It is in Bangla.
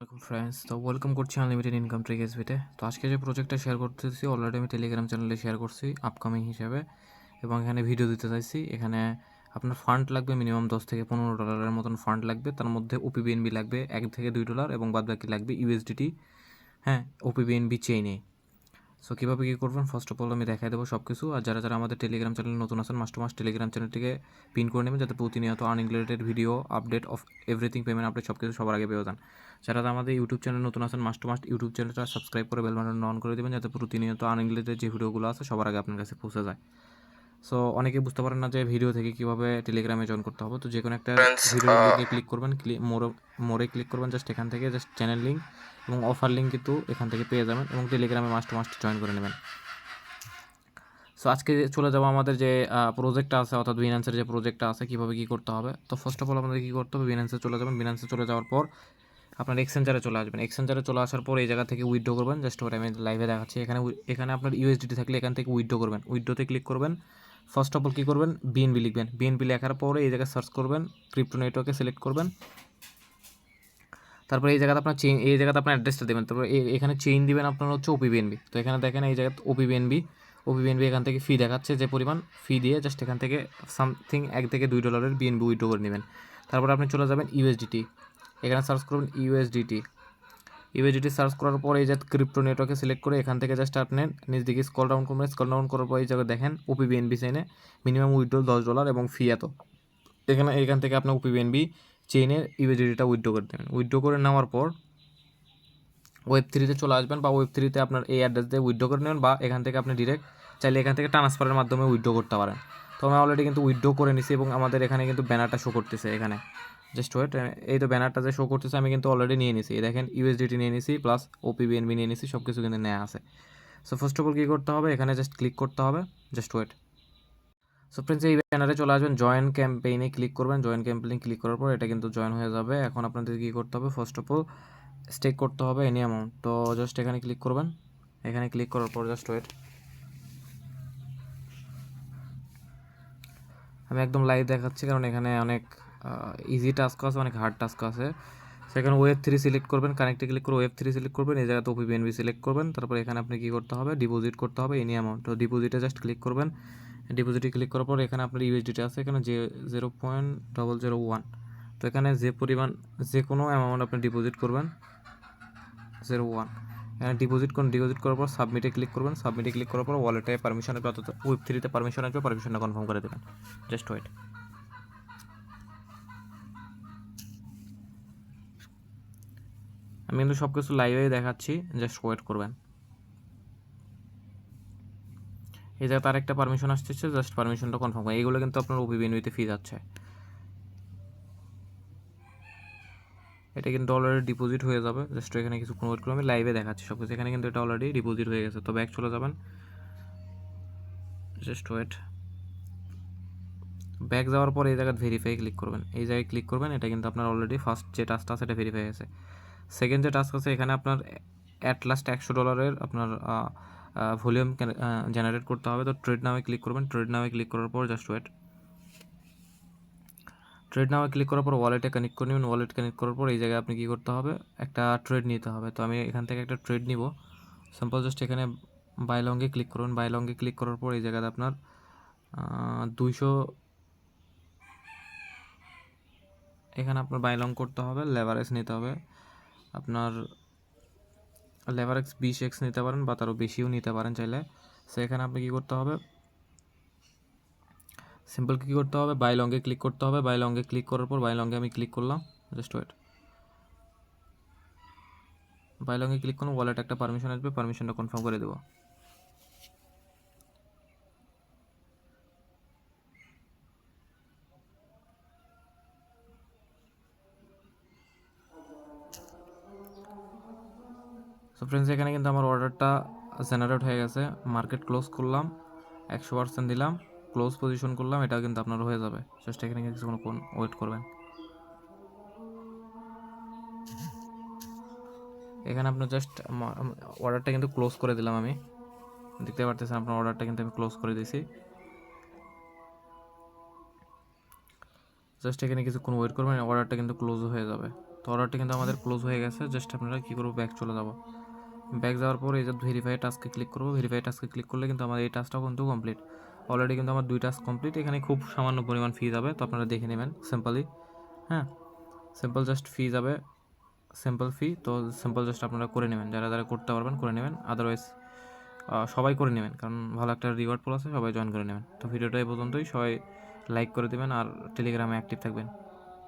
আসসালামু ফ্রেন্ডস, তো ওয়েলকাম করছি আনলিমিটেড ইনকাম ট্রিক এসবিতে। তো আজকে যে প্রজেক্টটা শেয়ার করতেছি অলরেডি আমি টেলিগ্রাম চ্যানেলে শেয়ার করছি আপকামিং হিসেবে, এবং এখানে ভিডিও দিতে চাইছি। এখানে আপনার ফান্ড লাগবে মিনিমাম $10 থেকে $15 মতন ফান্ড লাগবে। তার মধ্যে ওপিবিএনবি লাগবে $1 থেকে $2 এবং বাদবাকি লাগবে ইউএসডিটি। হ্যাঁ, ওপিবিএনবি চেইনে। সো কীভাবে কী করবেন ফার্স্ট অফ অল আমি দেখাই দেবো সব কিছু। আর যারা যারা আমাদের টেলিগ্রাম চ্যানেলে নতুন আছেন মাস্ট টু মাস্ট টেলিগ্রাম চ্যানেলটিকে পিন করে নেবেন, যাতে প্রতিনিয়ত earning related video update of everything payment update সব কিছু সবার আগে পেয়ে যান। যারা আমাদের ইউটিউব চ্যানেল নতুন আছেন মাস্ট টু মাস্ট ইউটিউব চ্যানেলটা সাবস্ক্রাইব করে বেল বাটন অন করে দেবেন, যাতে প্রতিনিয়ত আর্নিং রিলেটেড যে ভিডিওগুলো আছে সবার আগে আপনার কাছে পৌঁছে যায়। সো অনেকে বুঝতে পারেন না যে ভিডিও থেকে কীভাবে টেলিগ্রামে জয়েন করতে হবে। তো যে কোনো একটা ভিডিওর লিঙ্কে ক্লিক করবেন, মোরে ক্লিক করবেন, জাস্ট এখান থেকে জাস্ট চ্যানেল লিঙ্ক এবং অফার লিঙ্ক কিন্তু এখান থেকে পেয়ে যাবেন, এবং টেলিগ্রামে মাস্ট টু মাস্ট জয়েন করে নেবেন। সো আজকে চলে যাবো আমাদের যে প্রজেক্টটা আছে, অর্থাৎ বিনান্সের যে প্রজেক্টটা আছে কীভাবে কী করতে হবে। তো ফার্স্ট অফ অল আমাদের কী করতে হবে, বিনান্সে চলে যাবেন। বিনান্সে চলে যাওয়ার পর আপনার এক্সচেঞ্জারে চলে আসবেন। এক্সচেঞ্জারে চলে আসার পর এই জায়গা থেকে উইথড্র করবেন। জাস্ট ওটা আমি লাইভে দেখাচ্ছি। এখানে আপনার ইউএসডিটি থাকলে এখান থেকে উইথড্র করবেন। উইথড্রোতে ক্লিক করবেন। ফার্স্ট অফ অল কী করবেন, বিএনবি লিখবেন। বিএনবি লেখার পরে এই জায়গায় সার্চ করবেন, ক্রিপ্টো নেটওয়ার্কে সিলেক্ট করবেন। তারপরে এই জায়গাতে আপনার এই জায়গাতে আপনার অ্যাড্রেসটা দেবেন। তারপরে এখানে চেইন দিবেন আপনার হচ্ছে ওপিবিএনবি। তো এখানে দেখেন এই জায়গাতে ওপিবিএনবি এখান থেকে ফি দেখাচ্ছে, যে পরিমাণ ফি দিয়ে জাস্ট এখান থেকে সামথিং $1 থেকে $2 বিএনবি উইথড্র করে নেবেন। তারপরে আপনি চলে যাবেন ইউএসডিটি। এখানে সার্চ করবেন ইউএসডিটি সার্চ করার পর এই যে ক্রিপ্টো নেটওয়ার্কে সিলেক্ট করে এখান থেকে জাস্ট আপনি নিজ দিকে স্ক্রল ডাউন করবেন। স্ক্রল ডাউন করার পর এই জায়গায় দেখেন ওপিবিএনবি চেইনে মিনিমাম উইথড্র $10 এবং ফি এত। এখান থেকে আপনার ওপিবিএনবি চেইনের ইউএসডিটিটা উইথড্র করে দেবেন। উইথড্র করে নেওয়ার পর ওয়েব3তে চলে আসবেন, বা ওয়েব3তে আপনার এই অ্যাড্রেস দিয়ে উইথড্র করে নেবেন, বা এখান থেকে আপনি ডিরেক্ট চাইলে এখান থেকে ট্রান্সফারের মাধ্যমে উইথড্র করতে পারেন। তো আমি অলরেডি কিন্তু উইথড্র করে নিছি, এবং আমাদের এখানে কিন্তু ব্যানারটা শো করতেছে। এখানে জাস্ট ওয়েট, এই তো ব্যানারটা যে শো করতেছে আমি কিন্তু অলরেডি নিয়ে নিছি। দেখেন ইউএসডিটি নিয়ে নিছি, প্লাস ওপিবিএনবি নিয়ে নিছি, সব কিছু কিন্তু নেওয়া আছে। সো ফার্স্ট অফ অল কী করতে হবে, এখানে জাস্ট ক্লিক করতে হবে। Just wait. সো ফ্রেন্ডস, এই ব্যানারে চলে আসবেন, জয়েন ক্যাম্পেইনে ক্লিক করবেন। জয়েন ক্যাম্পেইনে ক্লিক করার পর এটা কিন্তু জয়েন হয়ে যাবে। এখন আপনাদের কী করতে হবে, ফার্স্ট অফ অল স্টেক করতে হবে এনি অ্যামাউন্ট। তো জাস্ট এখানে ক্লিক করবেন। এখানে ক্লিক করার পর জাস্ট ওয়েট, আমি একদম লাইভ দেখাচ্ছি, কারণ এখানে অনেক ইজি টাস্ক আছে, অনেক হার্ড টাস্ক আছে। সেখানে ওয়েব3 সিলেক্ট করবেন, কানেক্টে ক্লিক করে ওয়েব3 সিলেক্ট করবেন, এই জায়গাতে ওপিবিএনবি সিলেক্ট করবেন। তারপর এখানে আপনি কী করতে হবে, ডিপোজিট করতে হবে এনি অ্যামাউন্ট। তো ডিপোজিটে জাস্ট ক্লিক করবেন। ডিপোজিটে ক্লিক করার পর এখানে আপনার ইউএসডিটি আছে, এখানে 0.001। তো এখানে যে কোনো অ্যামাউন্ট আপনি ডিপোজিট করবেন 0.1। এখানে ডিপোজিট করার পর সাবমিটে ক্লিক করবেন। সাবমিটে ক্লিক করার পর ওয়ালেটে পারমিশন আসবে, অর্থাৎ ওয়েব3তে পারমিশন আসবে, পারমিশনটা কনফার্ম করে দেবেন। Just wait. আমি কিন্তু সব কিছু লাইভেই দেখাচ্ছি, জাস্ট ওয়েট করবেন। এই জায়গায় তার একটা পারমিশন আসতেছে, জাস্ট পারমিশনটা কনফার্ম করেন। এইগুলো কিন্তু আপনার ওপিবিএনবিতে ফি যাচ্ছে। এটা কিন্তু অলরেডি ডিপোজিট হয়ে যাবে। জাস্ট এখানে কিছুক্ষণ ওয়েট করে আমি লাইভে দেখাচ্ছি সব কিছু। এখানে কিন্তু এটা অলরেডি ডিপোজিট হয়ে গেছে। তো ব্যাক চলে যাবেন, জাস্ট ওয়েট। ব্যাক যাওয়ার পর এই জায়গায় ভেরিফাই ক্লিক করবেন। এই জায়গায় ক্লিক করবেন, এটা কিন্তু আপনার অলরেডি ফার্স্ট যে টাস্কটা আছে এটা ভেরিফাই হয়েছে। সেকেন্ড যে টাস্ক আছে, এখানে আপনার অ্যাট লাস্ট $100 আপনার ভলিউম জেনারেট করতে হবে। তো ট্রেড নামে ক্লিক করবেন। ট্রেড নামে ক্লিক করার পর জাস্ট ওয়েট। ট্রেড নামে ক্লিক করার পর ওয়ালেটে কানেক্ট করে নেবেন। ওয়ালেট কানেক্ট করার পর এই জায়গায় আপনি কী করতে হবে, একটা ট্রেড নিতে হবে। তো আমি এখান থেকে একটা ট্রেড নিব। সিম্পল জাস্ট এখানে বাই লংয়ে ক্লিক করুন। বাই লংয়ে ক্লিক করার পর এই জায়গাতে আপনার 200, এখানে আপনার বাই লং করতে হবে। লেভারেজ নিতে হবে আপনার, লেভারেজ 20x নিতে পারেন, বা তারও বেশিও নিতে পারেন চাইলে। সো এখানে আপনি কী করতে হবে, সিম্পল কী করতে হবে, বাই লংয়ে ক্লিক করতে হবে। বাই লংয়ে ক্লিক করার পর বাই লংয়ে আমি ক্লিক করলাম। Just wait. বাই লংয়ে ক্লিক করুন, ওয়ালেট একটা পারমিশন আসবে, পারমিশনটা কনফার্ম করে দেবো। সো ফ্রেন্ডস, এখানে কিন্তু আমার অর্ডারটা জেনারেট হয়ে গেছে। মার্কেট ক্লোজ করলাম, 100% দিলাম, ক্লোজ পজিশন করলাম, এটাও কিন্তু আপনার হয়ে যাবে। জাস্ট এখানে কিছুক্ষণ ওয়েট করবেন। এখানে আপনার জাস্ট অর্ডারটা কিন্তু ক্লোজ করে দিলাম আমি, দেখতে পারতেছেন আপনার অর্ডারটা কিন্তু আমি ক্লোজ করে দিয়েছি। জাস্ট এখানে কিছুক্ষণ ওয়েট করবেন, অর্ডারটা কিন্তু ক্লোজ হয়ে যাবে। তো অর্ডারটি কিন্তু আমাদের ক্লোজ হয়ে গেছে। জাস্ট আপনারা কী করবো, ব্যাক চলে যাবো। ব্যাক যাওয়ার পর এই যে ভেরিফাই টাস্কে ক্লিক করবো। ভেরিফাই টাস্কে ক্লিক করলে কিন্তু আমার এই টাস্কটাও কিন্তু কমপ্লিট। অলরেডি কিন্তু আমার 2 টাস্ক কমপ্লিট। এখানে খুব সামান্য পরিমাণ ফি যাবে, তো আপনারা দেখে নেবেন সিম্পলি। হ্যাঁ, সিম্পল জাস্ট ফি যাবে, সিম্পল ফি। তো সিম্পল জাস্ট আপনারা করে নেবেন, যারা যারা করতে পারবেন করে নেবেন। আদারওয়াইজ সবাই করে নেবেন, কারণ ভালো একটা রিওয়ার্ড পুল আছে, সবাই জয়েন করে নেবেন। তো ভিডিওটা এই পর্যন্তই। সবাই লাইক করে দেবেন আর টেলিগ্রামে অ্যাক্টিভ থাকবেন।